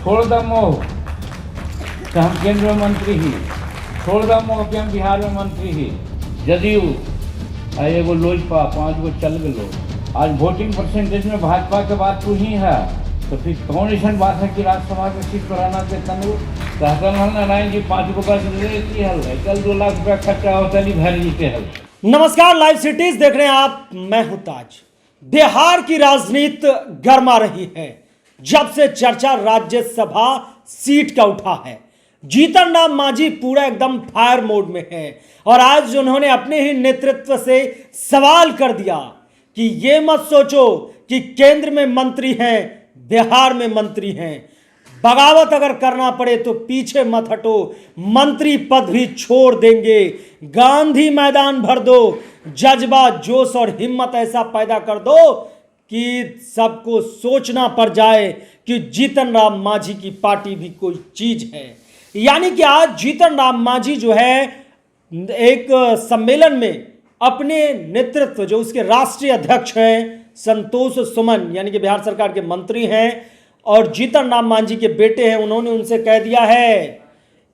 छोड़ द मोह कि हम केंद्र में मंत्री ही, छोड़ द मोह कि हम बिहार में मंत्री ही। जदयू एगो लोजपा 5 गो चल गलो। आज वोटिंग परसेंटेज में भाजपा के बाद तू ही है, तो फिर कौन ऐसा बात है कि राज्यसभा के सीट कराना के तनु सहसन नारायण जी 5 गो का कल 2 लाख रुपया खर्चा होता नहीं भर जीते हल। नमस्कार, लाइव सिटीज देख रहे हैं आप। मैं हूं ताज। बिहार की राजनीति गर्मा रही है जब से चर्चा राज्यसभा सीट का उठा है। जीतन राम मांझी पूरा एकदम फायर मोड में है और आज उन्होंने अपने ही नेतृत्व से सवाल कर दिया कि ये मत सोचो कि केंद्र में मंत्री हैं, बिहार में मंत्री हैं, बगावत अगर करना पड़े तो पीछे मत हटो, मंत्री पद भी छोड़ देंगे, गांधी मैदान भर दो, जज्बा जोश और हिम्मत ऐसा पैदा कर दो कि सबको सोचना पड़ जाए कि जीतन राम मांझी की पार्टी भी कोई चीज है। यानी कि आज जीतन राम मांझी जो है एक सम्मेलन में अपने नेतृत्व, जो उसके राष्ट्रीय अध्यक्ष हैं संतोष सुमन, यानी कि बिहार सरकार के मंत्री हैं और जीतन राम मांझी के बेटे हैं, उन्होंने उनसे कह दिया है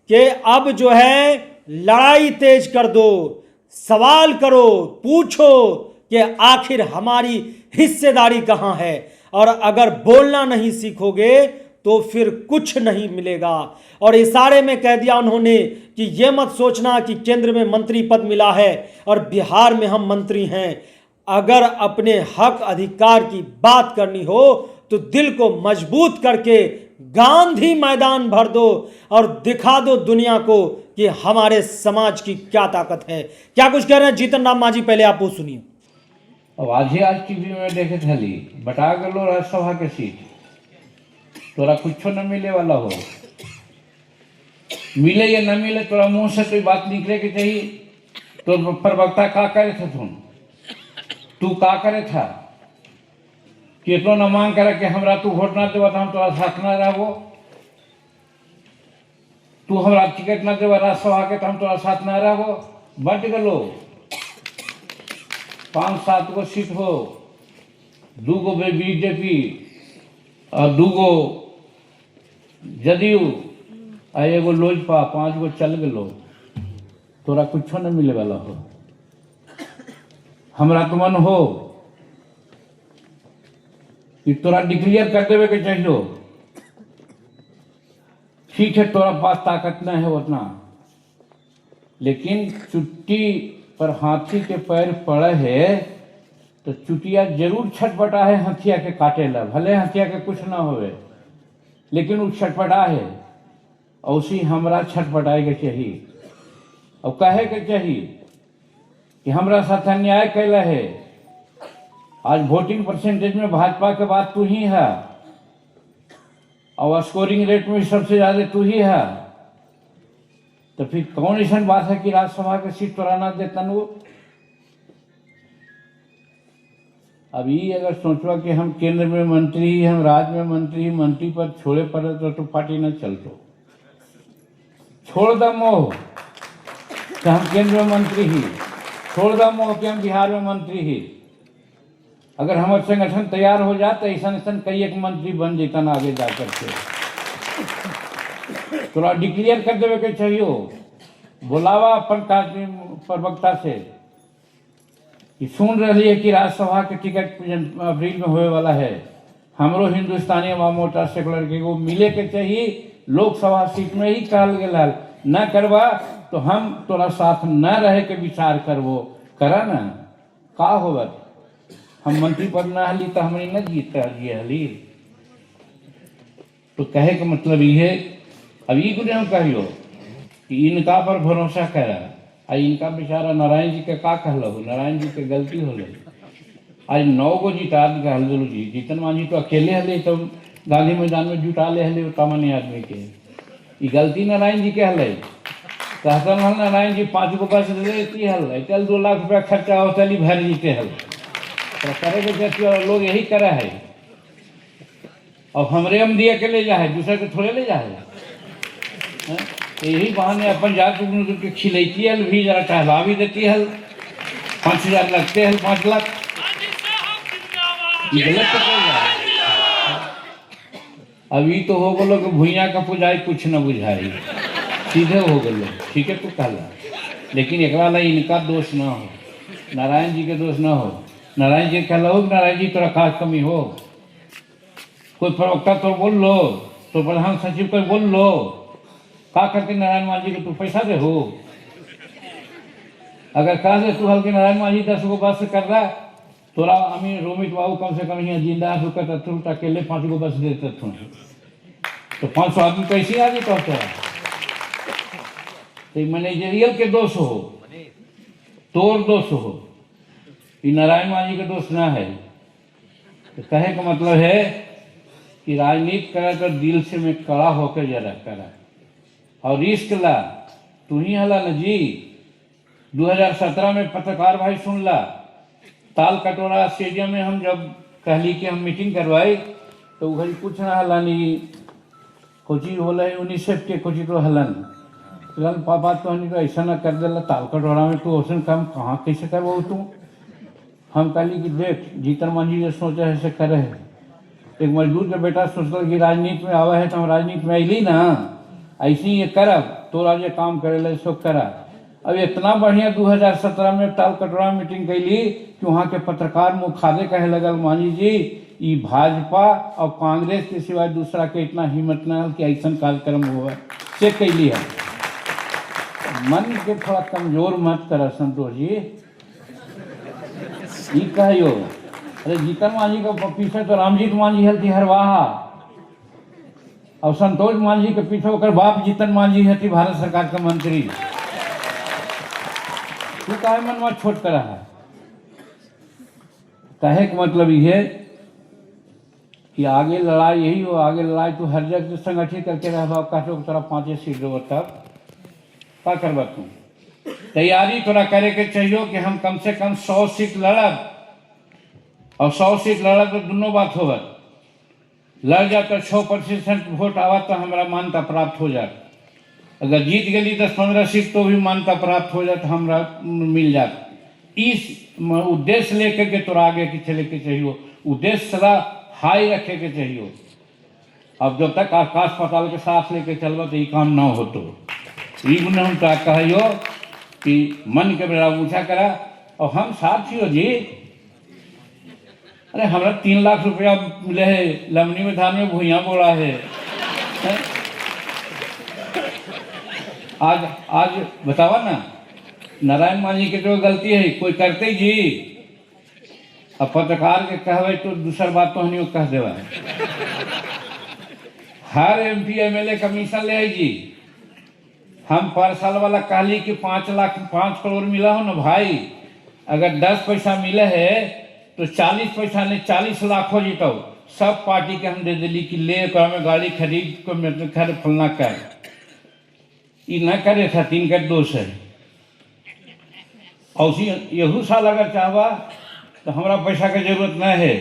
कि अब जो है लड़ाई तेज कर दो, सवाल करो, पूछो कि आखिर हमारी हिस्सेदारी कहाँ है, और अगर बोलना नहीं सीखोगे तो फिर कुछ नहीं मिलेगा। और इशारे में कह दिया उन्होंने कि ये मत सोचना कि केंद्र में मंत्री पद मिला है और बिहार में हम मंत्री हैं। अगर अपने हक अधिकार की बात करनी हो तो दिल को मजबूत करके गांधी मैदान भर दो और दिखा दो दुनिया को कि हमारे समाज की क्या ताकत है। क्या कुछ कह रहे हैं जीतन राम मांझी, पहले आप वो सुनिए। अब आज टीवी में देखे थली बटा गलो राज्यसभा के सीट, तोरा कुछ न मिले वाला हो, मिले या न मिले तोरा मुंह से कोई बात निकले के चाहिए। तो प्रवक्ता का करे थे, तू का करे था कि तो न मांग करे कि हमरा तू वोट ना देवा तो हम तोरा साथ ना रहबो, तू हमरा टिकट ना देवा राज्यसभा के तो हम तोरा साथ ना रहबो। बट गलो 5-7 गो सीट हो, 2 गो बीजेपी और 2 गो जदयू एगो लोजपा 5 गो चल गलो। तोरा कुछ न मिले वाला हो। हमरा तो मन हो कि तोरा डिक्लेयर कर देवे के चाहिए। ठीक है, तोरा पास ताकत न है उतना, लेकिन चुट्टी पर हाथी के पैर पड़े है तो चुटिया जरूर छटपटा है हथिया के काटे ला। भले हथिया के कुछ ना होवे लेकिन वो छटपटा है, और उसी हमरा छटपटाए के चाहिए और कहे के चाहिए कि हमरा साथ अन्याय कैला है। आज वोटिंग परसेंटेज में भाजपा के बाद तू ही है और स्कोरिंग रेट में सबसे ज्यादा तू ही है, तो फिर कौन ऐसा बात है कि राज्यसभा के सीट तोड़ाना देता वो। अभी अगर सोचवा कि हम केंद्र में मंत्री, हम राज्य में मंत्री, मंत्री पर छोड़े पड़े तो पार्टी न चलतो। छोड़ द मोह कि हम केंद्र में मंत्री ही, छोड़ द मोह कि हम बिहार में मंत्री ही। अगर हमारे संगठन तैयार हो जाता ऐसा ऐसा कई एक मंत्री बन जेतन आगे जा करके। थोड़ा डिक्लेयर कर देवे के चाहिए, बुलावा अपन प्रवक्ता से कि सुन रही है कि राज्यसभा के टिकट अप्रैल में होने वाला है, हमरो हिंदुस्तानी अवाम मोर्चा सेकुलर के वो मिले के चाहिए। लोकसभा सीट में ही कहल गया न करवा तो हम तोरा साथ न रहे के विचार करवो, करा न का होगा। हम मंत्री पद न हली तो हमने न जीत हली। तो कहे का मतलब ये, अब ये गुने हम कहियो कि इनका पर भरोसा करा। इनका बेचारा नारायण जी के का कहलो, नारायण जी के गलती होले। आज 9 गो जिता कहल जी, जीतन मांझी तो अकेले हले तो गांधी मैदान में जुटा ले हले तमने आदमी के। ये गलती नारायण जी के हले। सहसन नारायण जी 5 गो बस लेती हल, चल 2 लाख रुपया खर्चा होता भर जीते हल। तो करे के जैसे लोग यही करा है। अब हमरे हम दिए के ले जा है, दूसरे के थोड़े ले जा है। यही बहाने अपन जाके खिलती हल भी, जरा टहला भी देती हल। 5,000 लगते हल, 5 लाख गलत तो अभी तो हो गलो कि भुइया का पुजाई कुछ न बुझाई, सीधे हो गलो। ठीक है तू कहला, लेकिन एकरा ला इनका दोष ना हो, नारायण जी के दोष ना हो। नारायण जी कहला हो कि नारायण जी तोरा का कमी हो, कोई प्रवक्ता तो बोल लो, तो प्रधान सचिव को बोल लो, का करके नारायण मान जी को तू पैसा दे हो। अगर कहा दे तू हल्के नारायण मान जी 10 गो बस कर रहा, तोरा अमीर रोमित बाबू कम से कम यहाँ जिंदा रुकता तू अकेले 5 गो बस देते तू, तो 500 आदमी कैसे आ गए तोरा। तो मैनेजरियल के दोष हो, तोर दोष हो, ये नारायण मान जी का दोष ना है। तो कहे का मतलब है कि राजनीति करा तो दिल से में कड़ा होकर जरा करा, और रिस्क ला। तू ही हला न जी, 2017 में पत्रकार भाई सुन ला, ताल कटोरा स्टेडियम में हम जब कहली कि हम मीटिंग करवाई, तो घड़ी पूछ रहा हलानी कोची होला है यूनिसेफ के कोची तो हलन पापा तो हनी तो ऐसा ना कर देला, ताल कटोरा में तू औसन काम कहाँ कैसे करवाओ तू। हम कहली कि देख जीतन मांझी जो सोचा है ऐसे करे है, एक मजदूर का बेटा सोचल कि राजनीति में आवा है तो हम राजनीति में अली ना, ऐसे ही ये करब तो राज्य काम करे सो करा। अब इतना बढ़िया 2017 में ताल कटोरा में मीटिंग कैली कि वहाँ के पत्रकार मुखादे कहे लगल मांझी जी ये भाजपा और कांग्रेस के सिवाय दूसरा के इतना हिम्मत न है कि ऐसा कार्यक्रम हुआ से कैली है। मन के थोड़ा कमजोर मत कर संतोष जी, ये कहियो। अरे जीतन मांझी के पीछे तो रामजीत मांझी हल्थी हरवाहा, और संतोष मांझी के पीछे ओकर बाप जीतन मांझी हती भारत सरकार का मंत्री। तू काहे मन में छोट करा है। कहे का मतलब ये है कि आगे लड़ाई यही हो, आगे लड़ाई तू हर जगह संगठित करके रह, काटो तोरा 5 सीट देव, तब का करबा तू। तैयारी तोरा करे के चाहिए कि हम कम से कम 100 सीट लड़ब, और 100 सीट लड़ब तो दोनों बात होगा, लड़ जा तो 6% वोट आवा तो हमारा मान्यता प्राप्त हो जाए, अगर जीत गई 10-15 सीट तो भी मान्यता प्राप्त हो जाए, हमारा मिल जाए। इस उद्देश्य लेकर के तोरा आगे के चले के चाहिए, उद्देश्य सदा हाई रखे के चाहिए। अब जब तक आकाश पाताल के साथ लेके चलबा तो ये काम ना हो, तो गुण हम कहियो कि मन के बेड़ा ऊँचा करा। और हम साथियों जी, अरे हमारा 3 लाख रुपया मिले है, लमनी में धान में भुइयाँ बोला है। आज बतावा ना, नारायण मांझी के जो गलती है कोई करते जी, अब पत्रकार के कहवे तो दूसर बात तो हनी कह देवा। हर MP MLA कमीशन ले जी, हम पर साल वाला कहली कि 5 करोड़ मिला हो ना भाई, अगर 10 पैसा मिले है तो 40 पैसा नहीं 40 लाख हो जीतो, सब पार्टी के हम दे दिली कि ले में गाड़ी खरीद को मेरे खर फलना कर, ये न करे था 3 का दोष है। और यहू साल अगर चाहवा तो हमारा पैसा की जरूरत न है,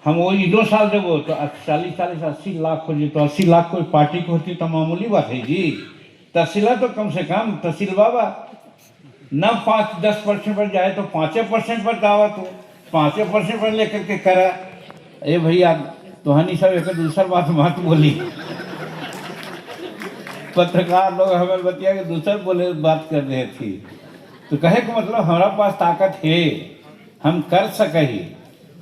हम वो 2 साल देवो तो 40-80 लाख हो जी, तो 80 लाख कोई पार्टी को होती तो मामूली बात है जी। तहसीला तो कम से कम तहसील बाबा न 5-10% पर जाए तो 5% पर दावा, तो 5% पर लेकर के करा। ए भैया तो हनी सब एक दूसरा बात मत बोली, पत्रकार लोग हमें बतिया के दूसर बोले बात कर रहे थी, तो कहे का मतलब हमारा पास ताकत है, हम कर सके ही,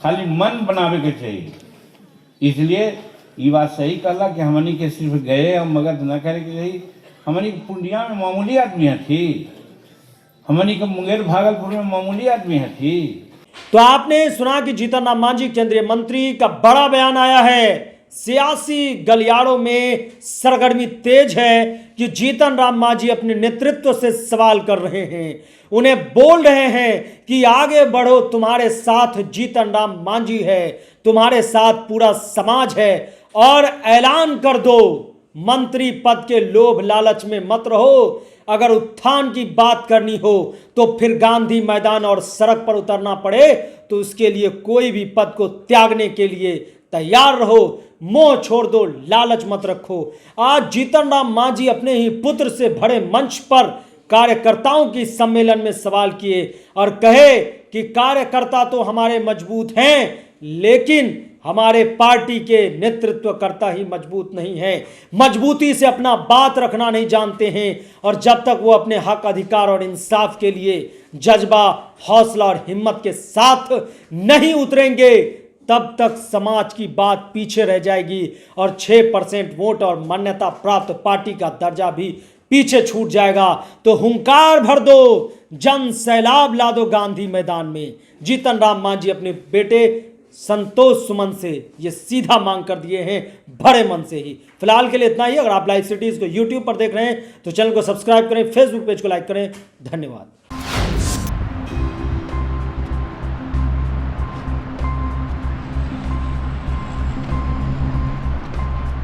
खाली मन बनावे के चाहिए। इसलिए ये बात सही कहला कि हमनी के सिर्फ गए और मगध न करे के चाहिए। हमनी के पूर्णिया में मामूली आदमी थी, हमनी के मुंगेर भागलपुर में मामूली आदमी थी। तो आपने सुना कि जीतन राम मांझी केंद्रीय मंत्री का बड़ा बयान आया है, सियासी गलियारों में सरगर्मी तेज है कि जीतन राम मांझी अपने नेतृत्व से सवाल कर रहे हैं, उन्हें बोल रहे हैं कि आगे बढ़ो, तुम्हारे साथ जीतन राम मांझी है, तुम्हारे साथ पूरा समाज है, और ऐलान कर दो मंत्री पद के लोभ लालच में मत रहो। अगर उत्थान की बात करनी हो तो फिर गांधी मैदान और सड़क पर उतरना पड़े तो उसके लिए कोई भी पद को त्यागने के लिए तैयार रहो, मोह छोड़ दो, लालच मत रखो। आज जीतन राम मांझी अपने ही पुत्र से भरे मंच पर कार्यकर्ताओं की सम्मेलन में सवाल किए और कहे कि कार्यकर्ता तो हमारे मजबूत हैं, लेकिन हमारे पार्टी के नेतृत्वकर्ता ही मजबूत नहीं है, मजबूती से अपना बात रखना नहीं जानते हैं, और जब तक वो अपने हक अधिकार और इंसाफ के लिए जज्बा, हौसला और हिम्मत के साथ नहीं उतरेंगे, तब तक समाज की बात पीछे रह जाएगी और 6% वोट और मान्यता प्राप्त पार्टी का दर्जा भी पीछे छूट जाएगा। तो हुंकार भर दो, जन सैलाब ला दो गांधी मैदान में। जीतन राम मांझी अपने बेटे संतोष सुमन से ये सीधा मांग कर दिए हैं, बड़े मन से ही। फिलहाल के लिए इतना ही। अगर आप लाइव सिटीज को यूट्यूब पर देख रहे हैं तो चैनल को सब्सक्राइब करें, फेसबुक पेज को लाइक करें। धन्यवाद।